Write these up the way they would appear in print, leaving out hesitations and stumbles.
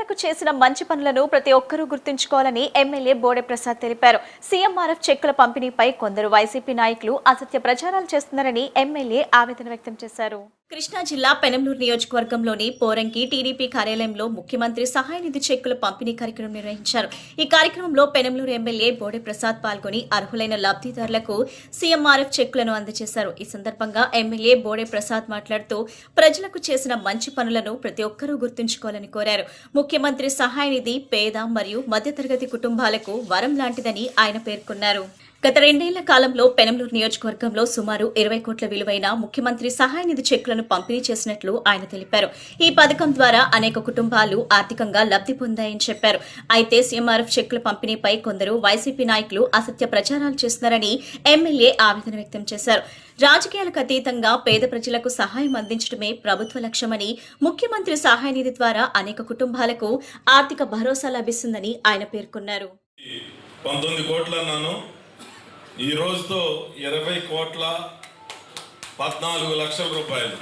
ప్రజలకు చేసిన మంచి పనులను ప్రతి ఒక్కరూ గుర్తుంచుకోవాలని ఎమ్మెల్యే బోడే ప్రసాద్ తెలిపారు. సీఎంఆర్ఎఫ్ చెక్కుల పంపిణీపై కొందరు వైసీపీ నాయకులు అసత్య ప్రచారాలు చేస్తున్నారని ఎమ్మెల్యే ఆవేదన వ్యక్తం చేశారు. కృష్ణా జిల్లా పెనంలూరు నియోజకవర్గంలోని పోరంకి టీడీపీ కార్యాలయంలో ముఖ్యమంత్రి సహాయ నిధి చెక్కుల పంపిణీ కార్యక్రమం నిర్వహించారు. ఈ కార్యక్రమంలో పెనంలూరు ఎమ్మెల్యే బోడే ప్రసాద్ పాల్గొని అర్హులైన లబ్ధిదారులకు సీఎంఆర్ఎఫ్ చెక్కులను అందజేశారు. ఈ సందర్భంగా ఎమ్మెల్యే బోడే ప్రసాద్ మాట్లాడుతూ ప్రజలకు చేసిన మంచి పనులను ప్రతి ఒక్కరూ గుర్తుంచుకోవాలని కోరారు. ముఖ్యమంత్రి సహాయ నిధి పేద మరియు మధ్యతరగతి కుటుంబాలకు వరం లాంటిదని ఆయన పేర్కొన్నారు. గత 2 ఏళ్ల కాలంలో పెనంలూరు నియోజకవర్గంలో సుమారు 20 కోట్ల విలువైన ముఖ్యమంత్రి సహాయ నిధి చెక్కులను పంపిణీ చేసినట్లు ఆయన తెలిపారు. ఈ పథకం ద్వారా అనేక కుటుంబాలు ఆర్థికంగా లబ్ధి పొందాయని చెప్పారు. అయితే సీఎంఆర్ఎఫ్ చెక్కుల పంపిణీపై కొందరు వైసీపీ నాయకులు అసత్య ప్రచారాలు చేస్తున్నారని ఎమ్మెల్యే ఆవేదన వ్యక్తం చేశారు. రాజకీయాలకు అతీతంగా పేద ప్రజలకు సహాయం అందించడమే ప్రభుత్వ లక్ష్యమని, ముఖ్యమంత్రి సహాయ నిధి ద్వారా అనేక కుటుంబాలకు ఆర్థిక భరోసా లభిస్తుందని ఆయన పేర్కొన్నారు. 19 కోట్ల అన్నాను, ఈ రోజుతో 20 కోట్ల 14 లక్షల రూపాయలు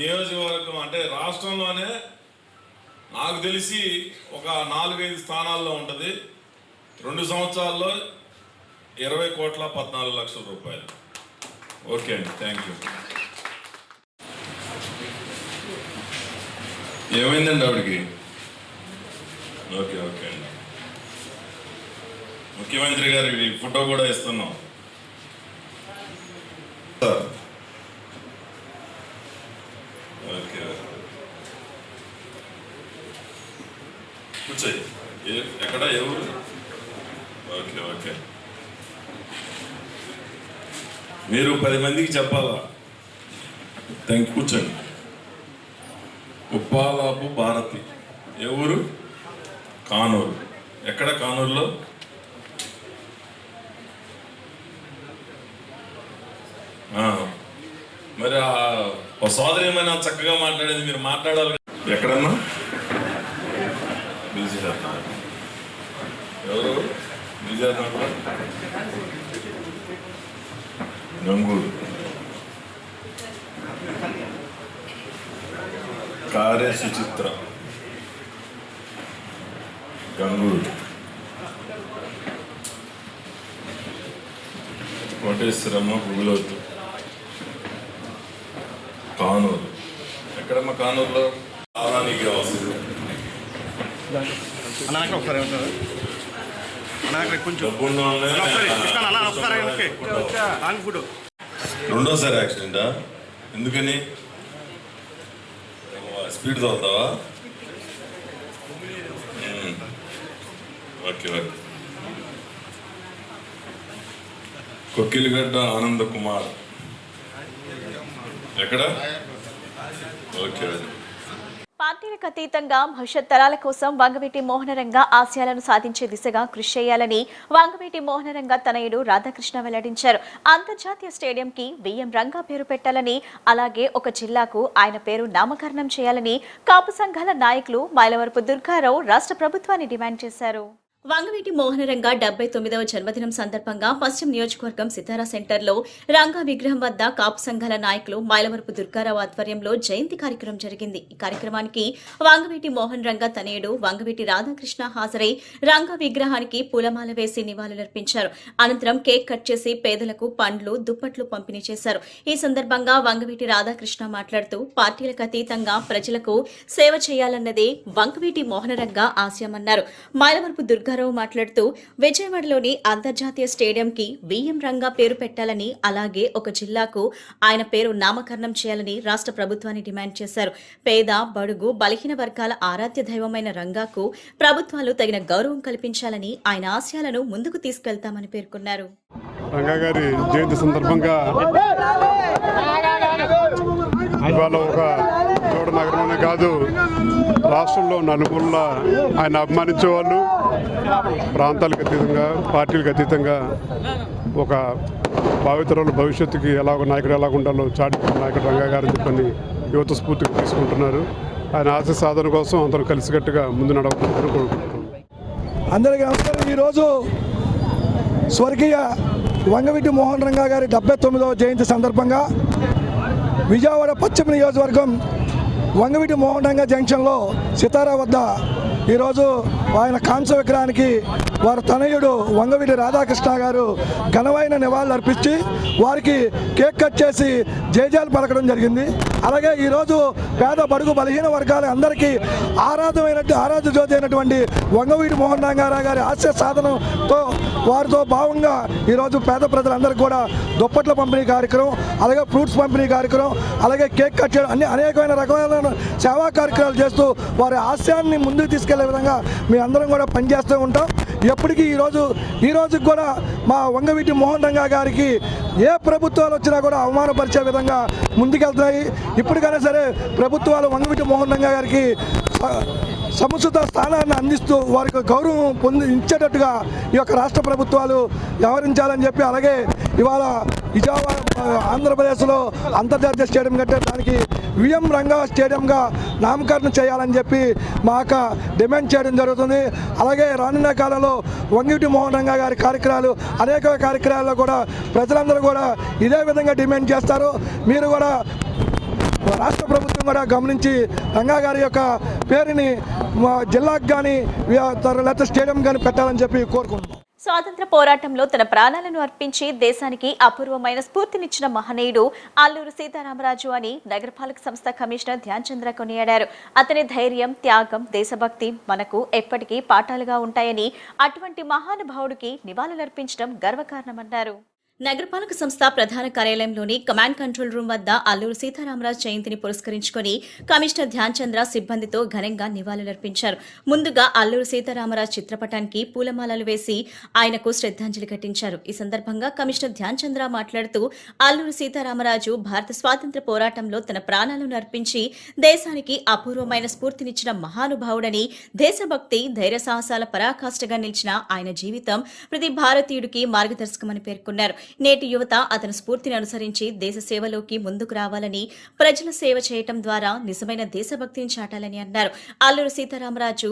నియోజకవర్గం అంటే రాష్ట్రంలోనే నాకు తెలిసి ఒక 4-5 స్థానాల్లో ఉంటుంది. 2 సంవత్సరాల్లో 20 కోట్ల 14 లక్షల రూపాయలు. ఓకే అండి, థ్యాంక్ యూ. ఏమైందండి ఆవిడకి? ఓకే ఓకే అండి, ముఖ్యమంత్రి గారి ఫోటో కూడా ఇస్తున్నాం సార్. ఓకే, కూర్చోయి. ఎక్కడ ఎవరు? ఓకే ఓకే, మీరు 10 మందికి చెప్పాలా? థ్యాంక్, కూర్చోండి. ఉప్పాలాపు భారతి, ఎవరు? కానూరు. ఎక్కడ కానూరులో? మరి ఆ సోదరి ఏమైనా చక్కగా మాట్లాడేది, మీరు మాట్లాడాలి. ఎక్కడన్నా బిజీ చేస్తున్నారు. ఎవరు బిజీ చేస్తున్నారు? గంగూరు. కార్య సుచిత్ర, గంగూరు. కోటేశ్వరమ్మ, గుగులోతు, కానూరు. ఎక్కడమ్మా కానూరులో? ఆదానికి అవసరం. రెండోసారి యాక్సిడెంటా? ఎందుకని? స్పీడ్ తోలుతావా? Okay okay. కొక్కిలిగడ్డ ఆనంద కుమార్, ఎక్కడ? ఓకే. పార్టీలకు అతీతంగా భవిష్యత్ తరాల కోసం వంగవీటి మోహనరంగ ఆశయాలను సాధించే దిశగా కృషి చేయాలని వంగవీటి మోహనరంగ తనయుడు రాధాకృష్ణ వెల్లడించారు. అంతర్జాతీయ స్టేడియంకి VM రంగా పేరు పెట్టాలని, అలాగే ఒక జిల్లాకు ఆయన పేరు నామకరణం చేయాలని కాపు సంఘాల నాయకులు మైలవరపు దుర్గారావు రాష్ట్ర ప్రభుత్వాన్ని డిమాండ్ చేశారు. వంగవీటి మోహనరంగ 79వ జన్మదినం సందర్భంగా పశ్చిమ నియోజకవర్గం సితారా సెంటర్లో రంగా విగ్రహం వద్ద కాపు సంఘాల నాయకులు మైలవరపు దుర్గారావు ఆధ్వర్యంలో జయంతి కార్యక్రమం జరిగింది. ఈ కార్యక్రమానికి వంగవీటి మోహన్ రంగ తనయుడు వంగవీటి రాధాకృష్ణ హాజరై రంగా విగ్రహానికి పూలమాల వేసి నివాళులర్పించారు. అనంతరం కేక్ కట్ చేసి పేదలకు పండ్లు, దుప్పట్లు పంపిణీ చేశారు. ఈ సందర్భంగా వంగవీటి రాధాకృష్ణ మాట్లాడుతూ పార్టీలకు అతీతంగా ప్రజలకు సేవ చేయాలన్నదే వంగవీటి మోహనరంగ ఆశయమన్నారు. మైలవరపు దుర్గారావు మాట్లాడుతూ విజయవాడలోని అంతర్జాతీయ స్టేడియంకి VM రంగా పేరు పెట్టాలని, అలాగే ఒక జిల్లాకు ఆయన పేరు నామకరణం చేయాలని రాష్ట్ర ప్రభుత్వాన్ని డిమాండ్ చేశారు. పేద, బడుగు, బలహీన వర్గాల ఆరాధ్య దైవమైన రంగాకు ప్రభుత్వాలు తగిన గౌరవం కల్పించాలని, ఆయన ఆశయాలను ముందుకు తీసుకెళ్తామని పేర్కొన్నారు. రంగా గారి జయంతి సందర్భంగా ఇవాళ ఒక చోట నగరంలోనే కాదు, రాష్ట్రంలో నలుమూలలా ఆయన అభిమానించే వాళ్ళు ప్రాంతాలకు అతీతంగా, పార్టీలకు అతీతంగా ఒక భావితరాల భవిష్యత్తుకి ఒక నాయకుడు ఎలా ఉండాలో చాటి నాయకుడు రంగా గారిని చెప్పని యువత స్ఫూర్తిగా తీసుకుంటున్నారు. ఆయన ఆశ సాధన కోసం అందరూ కలిసికట్టుగా ముందు నడవాలని కోరుకుంటున్నాం. అందరికీ నమస్కారం. ఈరోజు స్వర్గీయ వంగవీటి మోహన్ రంగా గారి 79వ జయంతి సందర్భంగా విజయవాడ పశ్చిమ నియోజకవర్గం వంగవీటి మోహన్ రంగా జంక్షన్లో సితారా వద్ద ఈరోజు ఆయన కాంస్య విగ్రహానికి వారి తనయుడు వంగవీటి రాధాకృష్ణ గారు ఘనమైన నివాళులు అర్పించి వారికి కేక్ కట్ చేసి జయజాలు పలకడం జరిగింది. అలాగే ఈరోజు పేద బడుగు బలహీన వర్గాల అందరికీ ఆరాధ్య జ్యోతి అయినటువంటి వంగవీటి మోహన్ రంగారావు గారి ఆశయ సాధనంతో వారితో భావంగా ఈరోజు పేద ప్రజలందరికీ కూడా దుప్పట్ల పంపిణీ కార్యక్రమం, అలాగే ఫ్రూట్స్ పంపిణీ కార్యక్రమం, అలాగే కేక్ కట్ చేయడం అన్ని అనేకమైన రకమైన సేవా కార్యక్రమాలు చేస్తూ వారి ఆశయాన్ని ముందుకు తీసుకెళ్లే విధంగా మీ అందరం కూడా పనిచేస్తూ ఉంటాం. ఎప్పటికీ ఈ రోజుకి కూడా మా వంగవీటి మోహన్ రంగా గారికి ఏ ప్రభుత్వాలు వచ్చినా కూడా అవమానపరిచే విధంగా ముందుకెళ్తున్నాయి. ఇప్పటికైనా సరే ప్రభుత్వాలు వంగవీటి మోహన్ రంగా గారికి సముచిత స్థానాన్ని అందిస్తూ వారికి గౌరవం ఇచ్చేటట్టుగా ఈ యొక్క రాష్ట్ర ప్రభుత్వాలు వ్యవహరించాలని చెప్పి, అలాగే ఇవాళ ఆంధ్రప్రదేశ్లో అంతర్జాతీయ స్టేడియం కట్టే దానికి విఎం రంగా స్టేడియంగా నామకరణం చేయాలని చెప్పి మా యొక్క డిమాండ్ చేయడం జరుగుతుంది. అలాగే రానున్న కాలంలో వంగవీటి మోహన్ రంగా గారి అనేక కార్యక్రమాల్లో కూడా ప్రజలందరూ కూడా ఇదే విధంగా డిమాండ్ చేస్తారు. మీరు కూడా రాష్ట్ర ప్రభుత్వం కూడా గమనించి రంగా గారి యొక్క పేరుని జిల్లాకు కానీ లేకపోతే స్టేడియం కానీ పెట్టాలని చెప్పి కోరుకుంటున్నాం. స్వాతంత్ర పోరాటంలో తన ప్రాణాలను అర్పించి దేశానికి అపూర్వమైన స్ఫూర్తినిచ్చిన మహనీయుడు అల్లూరి సీతారామరాజు అని నగరపాలక సంస్థ కమిషనర్ ధ్యాన్ చంద్ర కొనియాడారు. అతని ధైర్యం, త్యాగం, దేశభక్తి మనకు ఎప్పటికీ పాఠాలుగా ఉంటాయని, అటువంటి మహానుభావుడికి నివాళులర్పించడం గర్వకారణమన్నారు. నగరపాలక సంస్థ ప్రధాన కార్యాలయంలోని కమాండ్ కంట్రోల్ రూమ్ వద్ద అల్లూరి సీతారామరాజు జయంతిని పురస్కరించుకుని కమిషనర్ ధ్యాన్ చంద్ర సిబ్బందితో ఘనంగా నివాళులర్పించారు. ముందుగా అల్లూరి సీతారామరాజు చిత్రపటానికి పూలమాలలు వేసి ఆయనకు శ్రద్ధాంజలి ఘటించారు. ఈ సందర్భంగా కమిషనర్ ధ్యాన్ చంద్ర మాట్లాడుతూ అల్లూరి సీతారామరాజు భారత స్వాతంత్ర్య పోరాటంలో తన ప్రాణాలను అర్పించి దేశానికి అపూర్వమైన స్ఫూర్తినిచ్చిన మహానుభావుడని, దేశభక్తి, ధైర్య సాహసాల పరాకాష్ఠగా నిలిచిన ఆయన జీవితం ప్రతి భారతీయుడికి మార్గదర్శకమని పేర్కొన్నారు. నేటి యువత అతని స్ఫూర్తిని అనుసరించి దేశ సేవలోకి ముందుకు రావాలని, ప్రజల సేవ చేయటం ద్వారా నిజమైన దేశభక్తిని చాటాలని అన్నారు. అల్లూరి సీతారామరాజు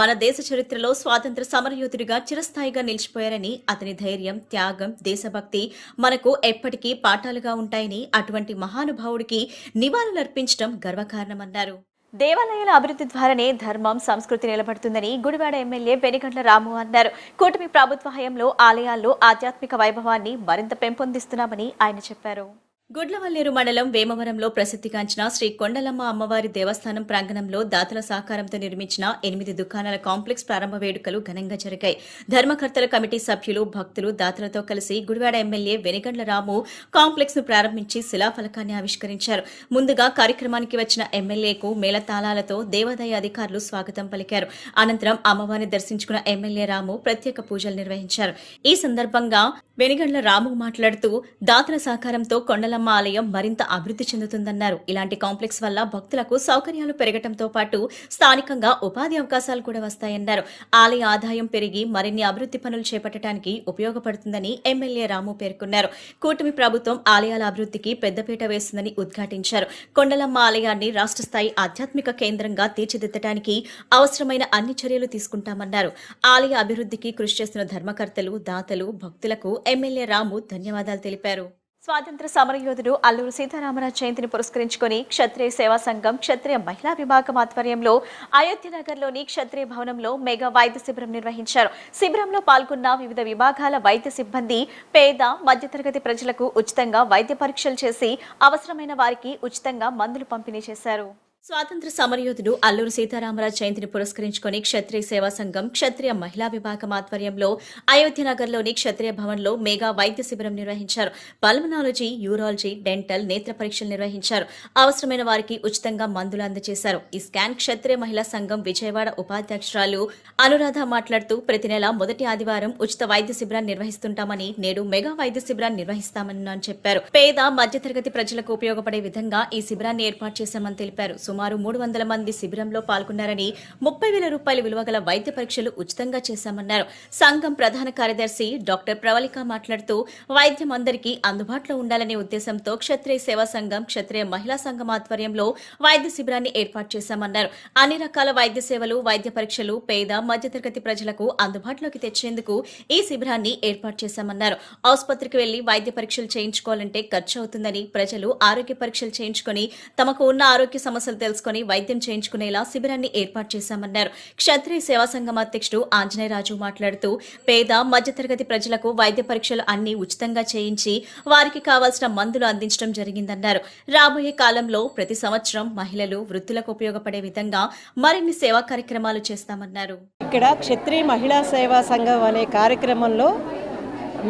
మన దేశ చరిత్రలో స్వాతంత్ర సమరయోధుడిగా చిరస్థాయిగా నిలిచిపోయారని, అతని ధైర్యం, త్యాగం, దేశభక్తి మనకు ఎప్పటికీ పాఠాలుగా ఉంటాయని, అటువంటి మహానుభావుడికి నివాళులర్పించడం గర్వకారణమన్నారు. దేవాలయాల అభివృద్ధి ద్వారానే ధర్మం, సంస్కృతి నిలబడుతుందని గుడివాడ ఎమ్మెల్యే వెనిగండ్ల రాము అన్నారు. కూటమి ప్రభుత్వ హయాంలో ఆలయాల్లో ఆధ్యాత్మిక వైభవాన్ని మరింత పెంపొందిస్తున్నామని ఆయన చెప్పారు. గుడ్లవల్లేరు మండలం వేమవరంలో ప్రసిద్ధిగాంచిన శ్రీ కొండలమ్మ అమ్మవారి దేవస్థానం ప్రాంగణంలో దాతల సహకారంతో నిర్మించిన 8 దుకాణాల కాంప్లెక్స్ ప్రారంభ వేడుకలు ఘనంగా జరిగాయి. ధర్మకర్తల కమిటీ సభ్యులు, భక్తులు, దాతలతో కలిసి గుడివాడ ఎమ్మెల్యే వెనిగండ్ల రాము కాంప్లెక్స్ ను ప్రారంభించి శిలాఫలకాన్ని ఆవిష్కరించారు. ముందుగా కార్యక్రమానికి వచ్చిన ఎమ్మెల్యేకు మేళతాళాలతో దేవాదాయ అధికారులు స్వాగతం పలికారు. అనంతరం అమ్మవారిని దర్శించుకున్న ఎమ్మెల్యే రాము ప్రత్యేక పూజలు నిర్వహించారు. ఈ సందర్భంగా వెనిగండ్ల రాము మాట్లాడుతూ దాతల సహకారంతో కొండలమ్మ ఆలయం మరింత అభివృద్ధి చెందుతుందన్నారు. ఇలాంటి కాంప్లెక్స్ వల్ల భక్తులకు సౌకర్యాలు పెరగడంతో పాటు స్థానికంగా ఉపాధి అవకాశాలు కూడా వస్తాయన్నారు. ఆలయ ఆదాయం పెరిగి మరిన్ని అభివృద్ధి పనులు చేపట్టడానికి ఉపయోగపడుతుందని ఎమ్మెల్యే రాము పేర్కొన్నారు. కూటమి ప్రభుత్వం ఆలయాల అభివృద్ధికి పెద్దపీట వేస్తుందని ఉద్ఘాటించారు. కొండలమ్మ ఆలయాన్ని రాష్ట్ర స్థాయి ఆధ్యాత్మిక కేంద్రంగా తీర్చిదిద్దడానికి అవసరమైన అన్ని చర్యలు తీసుకుంటామన్నారు. ఆలయ అభివృద్ధికి కృషి చేస్తున్న ధర్మకర్తలు, దాతలు, భక్తులకు ఎమ్మెల్యే రాము ధన్యవాదాలు తెలిపారు. స్వాతంత్ర సమరయోధుడు అల్లూరి సీతారామరాజు జయంతిని పురస్కరించుకుని క్షత్రియ సేవా సంఘం, క్షత్రియ మహిళా విభాగం ఆధ్వర్యంలో అయోధ్యనగర్లోని క్షత్రియ భవనంలో మెగా వైద్య శిబిరం నిర్వహించారు. శిబిరంలో పాల్గొన్న వివిధ విభాగాల వైద్య సిబ్బంది పేద, మధ్యతరగతి ప్రజలకు ఉచితంగా వైద్య పరీక్షలు చేసి అవసరమైన వారికి ఉచితంగా మందులు పంపిణీ చేశారు. స్వాతంత్ర సమరయోధుడు అల్లూరి సీతారామరాజు జయంతిని పురస్కరించుకుని క్షత్రియ సేవా సంఘం, క్షత్రియ మహిళా విభాగం ఆధ్వర్యంలో అయోధ్యనగర్లోని క్షత్రియ భవన్లో మెగా వైద్య శిబిరం నిర్వహించారు. పల్మనాలజీ, యూరాలజీ, డెంటల్, నేత్ర పరీక్షలు నిర్వహించారు. అవసరమైన వారికి ఉచితంగా మందులు అందజేశారు. ఈ స్కాన్ క్షత్రియ మహిళా సంఘం విజయవాడ ఉపాధ్యక్షురాలు అనురాధ మాట్లాడుతూ ప్రతి నెల మొదటి ఆదివారం ఉచిత వైద్య శిబిరాన్ని నిర్వహిస్తుంటామని, నేడు మెగా వైద్య శిబిరాన్ని నిర్వహిస్తామని చెప్పారు. పేద, మధ్యతరగతి ప్రజలకు ఉపయోగపడే విధంగా ఈ శిబిరాన్ని ఏర్పాటు చేశామని తెలిపారు. సుమారు 300 మంది శిబిరంలో పాల్గొన్నారని, 30,000 రూపాయల విలువ గల వైద్య పరీక్షలు ఉచితంగా చేశామన్నారు. సంఘం ప్రధాన కార్యదర్శి డాక్టర్ ప్రవళిక మాట్లాడుతూ వైద్యం అందరికీ అందుబాటులో ఉండాలనే ఉద్దేశంతో క్షత్రియ సేవా సంఘం, క్షత్రియ మహిళా సంఘం ఆధ్వర్యంలో వైద్య శిబిరాన్ని ఏర్పాటు చేశామన్నారు. అన్ని రకాల వైద్య సేవలు, వైద్య పరీక్షలు పేద, మధ్యతరగతి ప్రజలకు అందుబాటులోకి తెచ్చేందుకు ఈ శిబిరాన్ని ఏర్పాటు చేశామన్నారు. ఆసుపత్రికి వెళ్లి వైద్య పరీక్షలు చేయించుకోవాలంటే ఖర్చు అవుతుందని, ప్రజలు ఆరోగ్య పరీక్షలు చేయించుకుని తమకు ఉన్న ఆరోగ్య సమస్యలతో తెలుసుకుని వైద్యం చేయించుకునేలా శిబిరాన్ని ఏర్పాటు చేశామన్నారు. క్షత్రియ సేవా సంఘం అధ్యక్షుడు ఆంజనేయరాజు మాట్లాడుతూ పేద మధ్యతరగతి ప్రజలకు వైద్య పరీక్షలు అన్ని ఉచితంగా చేయించి వారికి కావాల్సిన మందులు అందించడం జరిగిందన్నారు. రాబోయే కాలంలో ప్రతి సంవత్సరం మహిళలు వృద్ధులకు ఉపయోగపడే విధంగా మరిన్ని సేవా కార్యక్రమాలు చేస్తామన్నారు. ఇక్కడ క్షత్రియ మహిళా సేవా సంఘం అనే కార్యక్రమంలో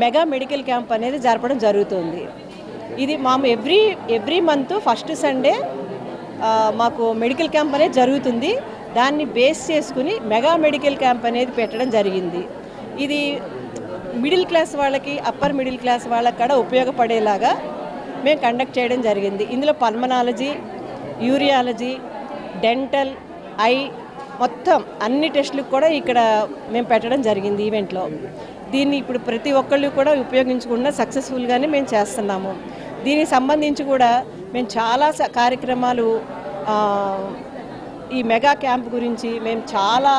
మెగా మెడికల్ క్యాంప్ అనేది జరపడం జరుగుతుంది. ఇది మాము ఎవ్రీ మంత్ ఫస్ట్ సండే మాకు మెడికల్ క్యాంప్ అనేది జరుగుతుంది. దాన్ని బేస్ చేసుకుని మెగా మెడికల్ క్యాంప్ అనేది పెట్టడం జరిగింది. ఇది మిడిల్ క్లాస్ వాళ్ళకి, అప్పర్ మిడిల్ క్లాస్ వాళ్ళకి కూడా ఉపయోగపడేలాగా మేము కండక్ట్ చేయడం జరిగింది. ఇందులో పల్మనాలజీ, యూరియాలజీ, డెంటల్, ఐ మొత్తం అన్ని టెస్టులకు కూడా ఇక్కడ మేము పెట్టడం జరిగింది ఈవెంట్లో. దీన్ని ఇప్పుడు ప్రతి ఒక్కళ్ళు కూడా ఉపయోగించకుండా సక్సెస్ఫుల్గానే మేము చేస్తున్నాము. దీనికి సంబంధించి కూడా మేము చాలా కార్యక్రమాలు ఈ మెగా క్యాంప్ గురించి మేము చాలా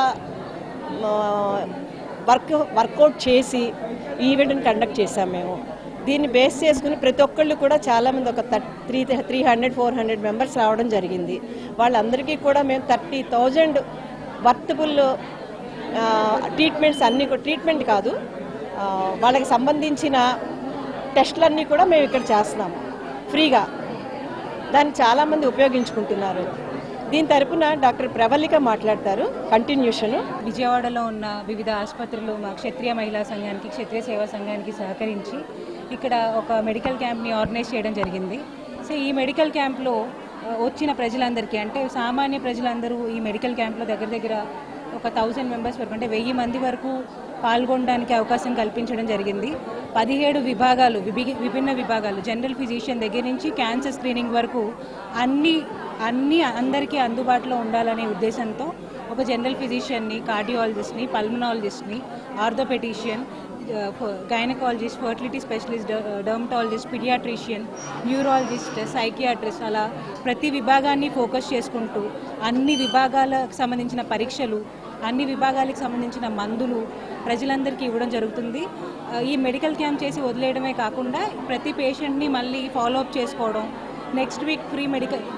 వర్కౌట్ చేసి ఈవెంట్ని కండక్ట్ చేశాము. మేము దీన్ని బేస్ చేసుకుని ప్రతి ఒక్కళ్ళు కూడా చాలామంది ఒక 300-400 మెంబర్స్ రావడం జరిగింది. వాళ్ళందరికీ కూడా మేము 30,000 వర్తబుల్ ట్రీట్మెంట్స్ అన్నీ కూడా, ట్రీట్మెంట్ కాదు, వాళ్ళకి సంబంధించిన టెస్టులన్నీ కూడా మేము ఇక్కడ చేస్తున్నాము ఫ్రీగా. దాన్ని చాలామంది ఉపయోగించుకుంటున్నారు. దీని తరపున డాక్టర్ ప్రవళిక మాట్లాడతారు. కంటిన్యూషన్. విజయవాడలో ఉన్న వివిధ ఆసుపత్రులు మా క్షత్రియ మహిళా సంఘానికి, క్షత్రియ సేవా సంఘానికి సహకరించి ఇక్కడ ఒక మెడికల్ క్యాంప్ని ఆర్గనైజ్ చేయడం జరిగింది. సో ఈ మెడికల్ క్యాంప్లో వచ్చిన ప్రజలందరికీ, అంటే సామాన్య ప్రజలందరూ ఈ మెడికల్ క్యాంప్లో దగ్గర ఒక 1000 మెంబర్స్ వరకు, అంటే 1000 మంది వరకు పాల్గొనడానికి అవకాశం కల్పించడం జరిగింది. 17 విభాగాలు, విభిన్న విభాగాలు, జనరల్ ఫిజిషియన్ దగ్గర నుంచి క్యాన్సర్ స్క్రీనింగ్ వరకు అందరికీ అందుబాటులో ఉండాలనే ఉద్దేశంతో ఒక జనరల్ ఫిజిషియన్ని, కార్డియాలజిస్ట్ని, పల్మనాలజిస్ట్ని, orthopaedician, gynaecologist, fertility specialist, dermatologist, paediatrician, neurologist, psychiatrist, అలా ప్రతి విభాగాన్ని ఫోకస్ చేసుకుంటూ అన్ని విభాగాలకు సంబంధించిన పరీక్షలు, అన్ని విభాగాలకు సంబంధించిన మందులు ప్రజలందరికీ ఇవ్వడం జరుగుతుంది. ఈ మెడికల్ క్యాంప్ చేసి వదిలేయడమే కాకుండా ప్రతి పేషెంట్ని మళ్ళీ ఫాలోఅప్ చేసుకోవడం, నెక్స్ట్ వీక్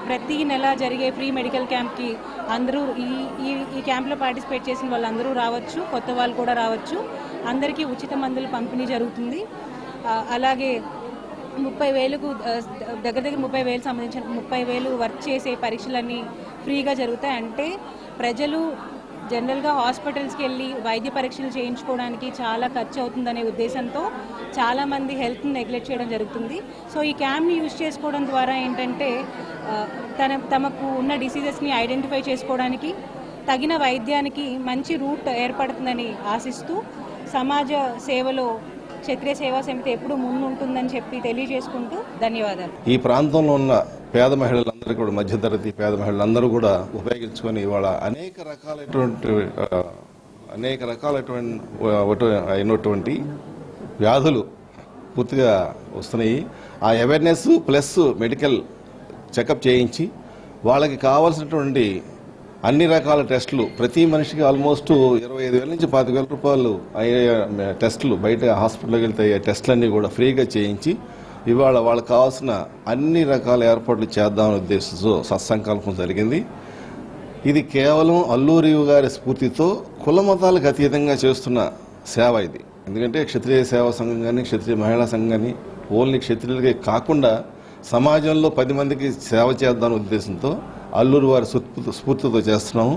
ప్రతి నెల జరిగే ఫ్రీ మెడికల్ క్యాంప్కి అందరూ ఈ క్యాంప్లో పార్టిసిపేట్ చేసిన వాళ్ళందరూ రావచ్చు, కొత్త వాళ్ళు కూడా రావచ్చు. అందరికీ ఉచిత మందులు పంపిణీ జరుగుతుంది. అలాగే 30,000కు దగ్గర 30,000 సంబంధించిన 30,000 వర్క్ చేసే పరీక్షలన్నీ ఫ్రీగా జరుగుతాయి. అంటే ప్రజలు జనరల్గా హాస్పిటల్స్కి వెళ్ళి వైద్య పరీక్షలు చేయించుకోవడానికి చాలా ఖర్చు అవుతుందనే ఉద్దేశంతో చాలామంది హెల్త్ని నెగ్లెక్ట్ చేయడం జరుగుతుంది. సో ఈ క్యాంప్ని యూజ్ చేసుకోవడం ద్వారా ఏంటంటే తమకు ఉన్న డిసీజెస్ని ఐడెంటిఫై చేసుకోవడానికి, తగిన వైద్యానికి మంచి రూట్ ఏర్పడుతుందని ఆశిస్తూ సమాజ సేవలో క్షత్రియ సేవా సమితి ఎప్పుడు ముందుంటుందని చెప్పి తెలియజేసుకుంటూ ధన్యవాదాలు. ఈ ప్రాంతంలో ఉన్న పేద మహిళలందరూ కూడా, మధ్యతరగతి పేద మహిళలందరూ కూడా ఉపయోగించుకొని ఇవాళ అనేక రకాలైనటువంటి వ్యాధులు పూర్తిగా వస్తున్నాయి. ఆ అవేర్నెస్ ప్లస్ మెడికల్ చెకప్ చేయించి వాళ్ళకి కావాల్సినటువంటి అన్ని రకాల టెస్టులు, ప్రతి మనిషికి ఆల్మోస్ట్ 25,000 నుంచి 25,000 రూపాయలు అయ్యే టెస్టులు, బయట హాస్పిటల్కి వెళ్తే అయ్యే టెస్టులన్నీ కూడా ఫ్రీగా చేయించి ఇవాళ వాళ్ళకి కావాల్సిన అన్ని రకాల ఏర్పాట్లు చేద్దామనే ఉద్దేశంతో సత్సంకల్పం జరిగింది. ఇది కేవలం అల్లూరి గారి స్ఫూర్తితో కుల మతాలకు అతీతంగా చేస్తున్న సేవ ఇది. ఎందుకంటే క్షత్రియ సేవా సంఘం కానీ, క్షత్రియ మహిళా సంఘం కానీ ఓన్లీ క్షత్రియులకే కాకుండా సమాజంలో 10 మందికి సేవ చేద్దామనే ఉద్దేశంతో అల్లూరి వారి స్ఫూర్తితో చేస్తున్నాము.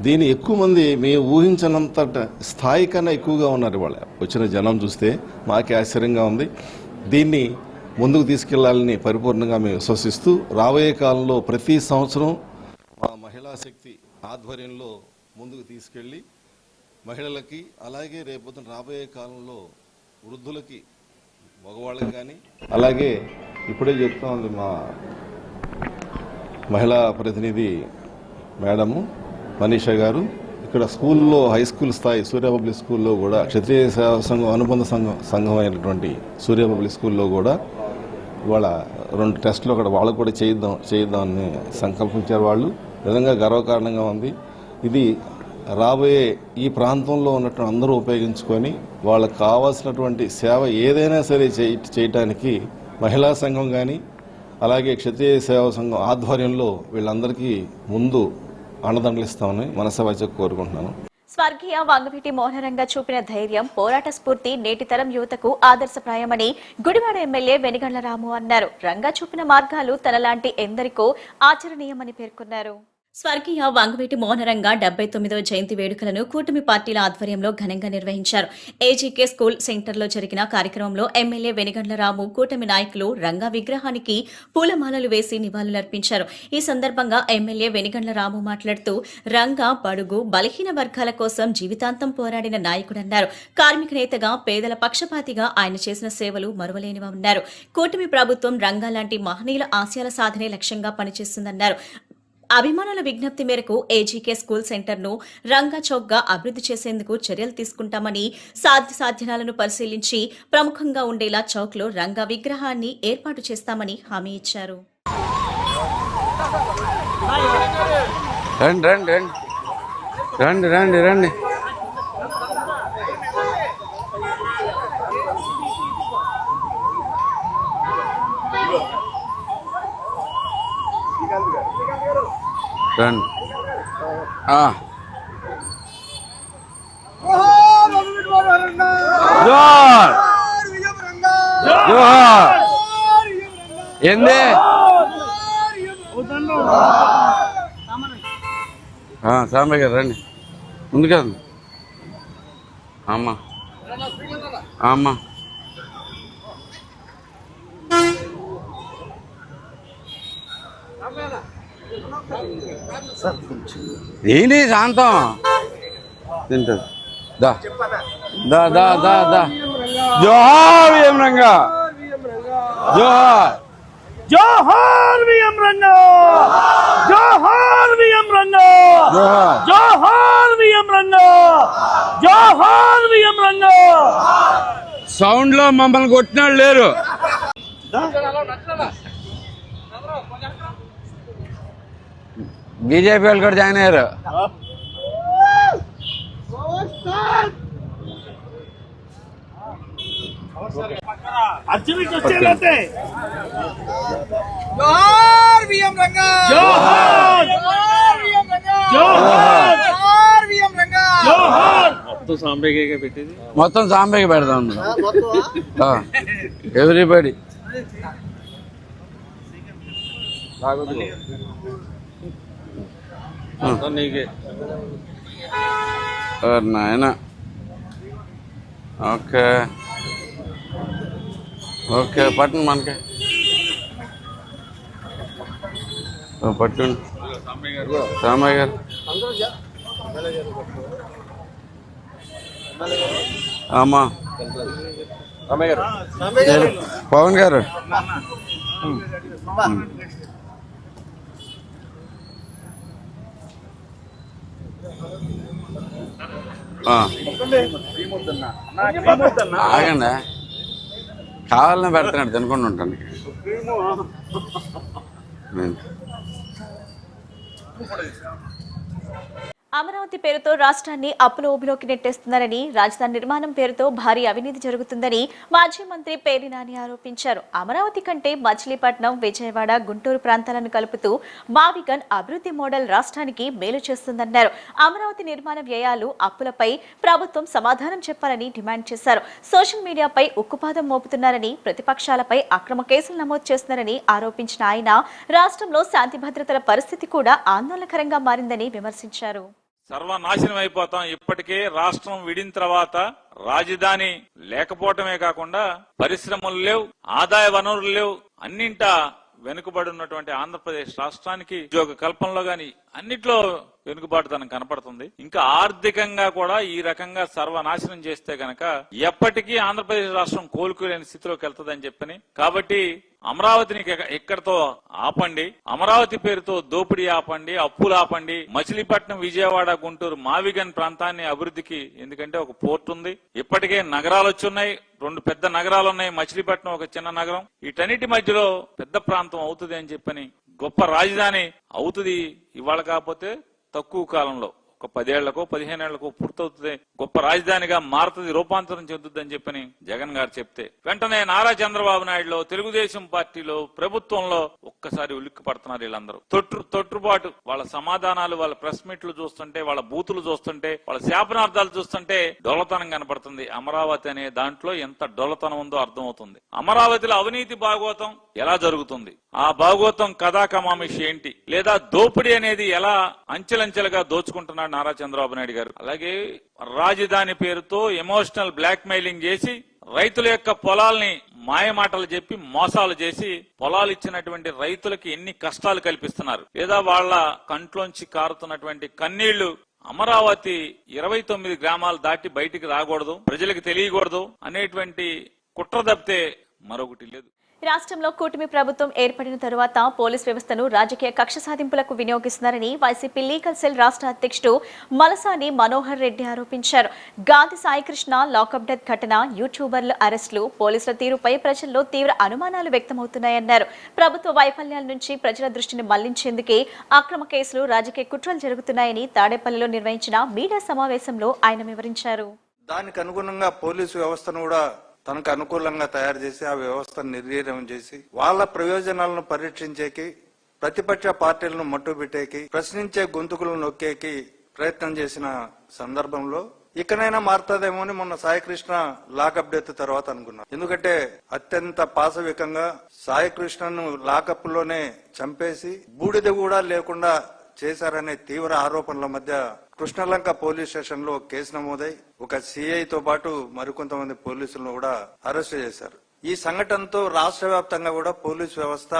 దీన్ని ఎక్కువ మంది మేము ఊహించినంత స్థాయి కన్నా ఎక్కువగా ఉన్నారు. వాళ్ళ వచ్చిన జనం చూస్తే మాకే ఆశ్చర్యంగా ఉంది. దీన్ని ముందుకు తీసుకెళ్లాలని పరిపూర్ణంగా మేము విశ్వసిస్తూ రాబోయే కాలంలో ప్రతి సంవత్సరం మా మహిళా శక్తి ఆధ్వర్యంలో ముందుకు తీసుకెళ్లి మహిళలకి, అలాగే రేపొద్దున రాబోయే కాలంలో వృద్ధులకి, మగవాళ్ళకి కానీ, అలాగే ఇప్పుడే చెప్తా ఉంది మా మహిళా ప్రతినిధి మేడము మనీషా గారు, ఇక్కడ స్కూల్లో హై స్కూల్ స్థాయి సూర్య పబ్లిక్ స్కూల్లో కూడా క్షత్రియ సేవా సంఘం అనుబంధ సంఘం అయినటువంటి సూర్య పబ్లిక్ స్కూల్లో కూడా ఇవాళ 2 టెస్టులు అక్కడ వాళ్ళకు కూడా చేయిద్దామని సంకల్పించారు. వాళ్ళు నిజంగా గర్వకారణంగా ఉంది. ఇది రాబోయే ఈ ప్రాంతంలో ఉన్నటువంటి అందరూ ఉపయోగించుకొని వాళ్ళకు కావాల్సినటువంటి సేవ ఏదైనా సరే చేయటానికి మహిళా సంఘం కానీ, అలాగే క్షత్రియ సేవా సంఘం ఆధ్వర్యంలో వీళ్ళందరికీ ముందు అండదండలు ఇస్తామని మనసావాచకు కోరుకుంటున్నాను. స్వర్గీయ వంగవీటి మోహనరంగ చూపిన ధైర్యం, పోరాట స్ఫూర్తి నేటి తరం యువతకు ఆదర్శప్రాయమని గుడివాడ ఎమ్మెల్యే వెనిగండ్ల రాము అన్నారు. రంగా చూపిన మార్గాలు తనలాంటి ఎందరికో ఆచరణీయమని పేర్కొన్నారు. స్వర్గీయ వంగవీటి మోహనరంగ 79వ జయంతి వేడుకలను కూటమి పార్టీల ఆధ్వర్యంలో ఘనంగా నిర్వహించారు. ఏజీకే స్కూల్ సెంటర్లో జరిగిన కార్యక్రమంలో ఎమ్మెల్యే వెనిగండ్ల రాము, కూటమి నాయకులు రంగా విగ్రహానికి పూలమాలలు వేసి నివాళులర్పించారు. ఈ సందర్భంగా ఎమ్మెల్యే వెనిగండ్ల రాము మాట్లాడుతూ, రంగా బడుగు బలహీన వర్గాల కోసం జీవితాంతం పోరాడిన నాయకుడన్నారు. కార్మిక నేతగా, పేదల పక్షపాతిగా ఆయన చేసిన సేవలు మరువలేనివన్నారు. కూటమి ప్రభుత్వం రంగా లాంటి మహనీయుల ఆశయాల సాధనే లక్ష్యంగా పనిచేస్తుందన్నారు. అభిమానుల విజ్ఞప్తి మేరకు ఏజీకే స్కూల్ సెంటర్ను రంగా చౌక్గా అభివృద్ధి చేసేందుకు చర్యలు తీసుకుంటామని, సాధ్యాలను పరిశీలించి ప్రముఖంగా ఉండేలా చౌక్లో రంగా విగ్రహాన్ని ఏర్పాటు చేస్తామని హామీ ఇచ్చారు. రండి ఏంది సాంబయ్య గారు రండి ముందుకు. అమ్మా ఏంటి శాంతం తింటుంది. దా దా దా దా దా జోహార్ విఎం రంగా, జోహార్ జోహార్ విఎం రంగా, జోహార్ విఎం రంగా, జోహార్ విఎం రంగా, జోహార్ విఎం రంగా. సౌండ్ లో మమ్మల్ని కొట్టిన వాళ్ళు లేరు. బీజేపీ వాళ్ళు కూడా జాయిన్ అయ్యారు. మొత్తం సాంబయ్యకి పెడదాం. ఎవ్రీబడి నాయన. ఓకే ఓకే పట్టండి మనకి పట్టండి. సామయ్య గారు అమ్మా, పవన్ గారు ఆగండి, కావాలనే పెడతాడు తినకుండా ఉంటాను. అమరావతి పేరుతో రాష్ట్రాన్ని అప్పుల ఊబిలోకి నెట్టేస్తున్నారని, రాజధాని నిర్మాణం పేరుతో భారీ అవినీతి జరుగుతుందని మాజీ మంత్రి పేర్ని నాని ఆరోపించారు. అమరావతి కంటే మచిలీపట్నం, విజయవాడ, గుంటూరు ప్రాంతాలను కలుపుతూ మావిగన్ అభివృద్ధి మోడల్ రాష్ట్రానికి మేలు చేస్తుందన్నారు. అమరావతి నిర్మాణ వ్యయాలు, అప్పులపై ప్రభుత్వం సమాధానం చెప్పాలని డిమాండ్ చేశారు. సోషల్ మీడియాపై ఉక్కుపాదం మోపుతున్నారని, ప్రతిపక్షాలపై అక్రమ కేసులు నమోదు చేస్తున్నారని ఆరోపించిన ఆయన రాష్ట్రంలో శాంతి భద్రతల పరిస్థితి కూడా ఆందోళనకరంగా మారిందని విమర్శించారు. సర్వనాశనం అయిపోతాం. ఇప్పటికే రాష్ట్రం విడిన తర్వాత రాజధాని లేకపోవటమే కాకుండా పరిశ్రమలు లేవు, ఆదాయ వనరులు లేవు, అన్నింటా వెనుకబడి ఉన్నటువంటి ఆంధ్రప్రదేశ్ రాష్ట్రానికి ఉద్యోగ కల్పనలో గాని అన్నిట్లో వెనుకబాటుతనం కనపడుతుంది. ఇంకా ఆర్థికంగా కూడా ఈ రకంగా సర్వనాశనం చేస్తే గనక ఎప్పటికీ ఆంధ్రప్రదేశ్ రాష్ట్రం కోలుకోలేని స్థితిలోకి వెళ్తుందని చెప్పని, కాబట్టి అమరావతిని ఇక్కడతో ఆపండి, అమరావతి పేరుతో దోపిడీ ఆపండి, అప్పులు ఆపండి, మచిలీపట్నం, విజయవాడ, గుంటూరు, మావిగన్ ప్రాంతాన్ని అభివృద్ధికి, ఎందుకంటే ఒక పోర్ట్ ఉంది, ఇప్పటికే నగరాలు వచ్చున్నాయి, 2 పెద్ద నగరాలు ఉన్నాయి, మచిలీపట్నం ఒక చిన్న నగరం, వీటన్నిటి మధ్యలో పెద్ద ప్రాంతం అవుతుంది అని చెప్పని, గొప్ప రాజధాని అవుతుంది ఇవాళ కాకపోతే తక్కువ కాలంలో ఒక 10 ఏళ్లకో 15 ఏళ్లకో పూర్తవుతుంది, గొప్ప రాజధానిగా మారుతుంది, రూపాంతరం చెందుతుందని చెప్పని జగన్ గారు చెప్తే వెంటనే నారా చంద్రబాబు నాయుడులో, తెలుగుదేశం పార్టీలో, ప్రభుత్వంలో ఒక్కసారి ఉలిక్కి పడుతున్నారు వీళ్ళందరూ. తొట్టుబాటు వాళ్ళ సమాధానాలు, వాళ్ళ ప్రెస్ మీట్లు చూస్తుంటే, వాళ్ళ బూతులు చూస్తుంటే, వాళ్ళ శాపనార్థాలు చూస్తుంటే డొల్లతనం కనపడుతుంది. అమరావతి అనే దాంట్లో ఎంత డొల్లతనం ఉందో అర్థమవుతుంది. అమరావతిలో అవినీతి భాగవతం ఎలా జరుగుతుంది, ఆ భాగవతం కథా కమామిషి ఏంటి, లేదా దోపిడీ అనేది ఎలా అంచెలంచెలుగా దోచుకుంటున్నాడు నారా చంద్రబాబు నాయుడు గారు. అలాగే రాజధాని పేరుతో ఎమోషనల్ బ్లాక్ మెయిలింగ్ చేసి రైతుల యొక్క పొలాల్ని మాయమాటలు చెప్పి మోసాలు చేసి పొలాలు ఇచ్చినటువంటి రైతులకి ఎన్ని కష్టాలు కల్పిస్తున్నారు, లేదా వాళ్ళ కంట్లోంచి కారుతున్నటువంటి కన్నీళ్లు. అమరావతి 29 గ్రామాలు దాటి బయటికి రాకూడదు, ప్రజలకు తెలియకూడదు అనేటువంటి కుట్ర తప్పితే మరొకటి లేదు. రాష్ట్రంలో కూటమి ప్రభుత్వం ఏర్పడిన తరువాత పోలీస్ వ్యవస్థను రాజకీయ కక్ష సాధింపులకు వినియోగిస్తున్నారని వైసీపీ లీగల్ సెల్ రాష్ట్ర అధ్యక్షుడు మలసాని మనోహర్ రెడ్డి ఆరోపించారు. గాంధీ సాయికృష్ణ లాకప్ డెత్ ఘటన, యూట్యూబర్ల అరెస్టులు, పోలీసుల తీరుపై ప్రజల్లో తీవ్ర అనుమానాలు వ్యక్తమవుతున్నాయన్నారు. ప్రభుత్వ వైఫల్యాల నుంచి ప్రజల దృష్టిని మళ్లించేందుకే అక్రమ కేసులు, రాజకీయ కుట్రలు జరుగుతున్నాయని తాడేపల్లిలో నిర్వహించిన మీడియా సమావేశంలో ఆయన వివరించారు. దానికి అనుగుణంగా పోలీసు వ్యవస్థను కూడా తనకు అనుకూలంగా తయారు చేసి ఆ వ్యవస్థను నిర్వీర్యం చేసి వాళ్ళ ప్రయోజనాలను పరీక్షించేకి, ప్రతిపక్ష పార్టీలను మట్టుబెట్టేకి, ప్రశ్నించే గొంతుకులను నొక్కేకి ప్రయత్నం చేసిన సందర్భంలో ఇకనైనా మారుతుందేమో అని మొన్న సాయికృష్ణ లాకప్ డెత్ తర్వాత అనుకున్నాను. ఎందుకంటే అత్యంత పాశవికంగా సాయికృష్ణను లాకప్ లోనే చంపేసి బూడిద కూడా లేకుండా చేశారనే తీవ్ర ఆరోపణల మధ్య కృష్ణలంక పోలీస్ స్టేషన్ లో కేసు నమోదై ఒక సిఐతో పాటు మరికొంతమంది పోలీసులను కూడా అరెస్ట్ చేశారు. ఈ సంఘటనతో రాష్ట్ర వ్యాప్తంగా కూడా పోలీస్ వ్యవస్థ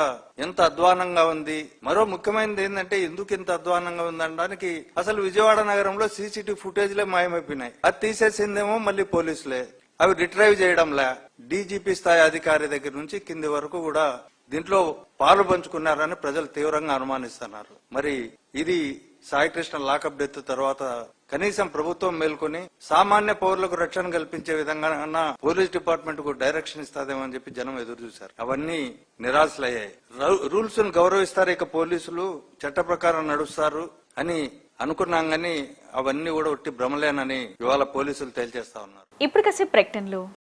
ఎంత అధ్వానంగా ఉంది. మరో ముఖ్యమైనది ఏంటంటే ఎందుకు ఇంత అధ్వానంగా ఉందనడానికి అసలు విజయవాడ నగరంలో సీసీటీవీ ఫుటేజ్లే మాయమైపోయినాయి. అది తీసేసిందేమో మళ్ళీ పోలీసులే, అవి రిట్రైవ్ చేయడంలే. డీజీపీ స్థాయి అధికారి దగ్గర నుంచి కింది వరకు కూడా దీంట్లో పాలు పంచుకున్నారని ప్రజలు తీవ్రంగా అనుమానిస్తున్నారు. మరి ఇది సాయికృష్ణ లాకప్ డెత్ తర్వాత కనీసం ప్రభుత్వం మేల్కొని సామాన్య పౌరులకు రక్షణ కల్పించే విధంగా పోలీస్ డిపార్ట్మెంట్ కు డైరెక్షన్ ఇస్తాదేమో అని చెప్పి జనం ఎదురు చూశారు. అవన్నీ నిరాశలయ్యాయి. రూల్స్ ను గౌరవిస్తారు, ఇక పోలీసులు చట్ట ప్రకారం నడుస్తారు అని అనుకున్నాం గానీ అవన్నీ కూడా ఒట్టి భ్రమలేనని ఇవాళ పోలీసులు తేల్చేస్తా ఉన్నారు. ఇప్పుడు కాసేపు ప్రకటనలు.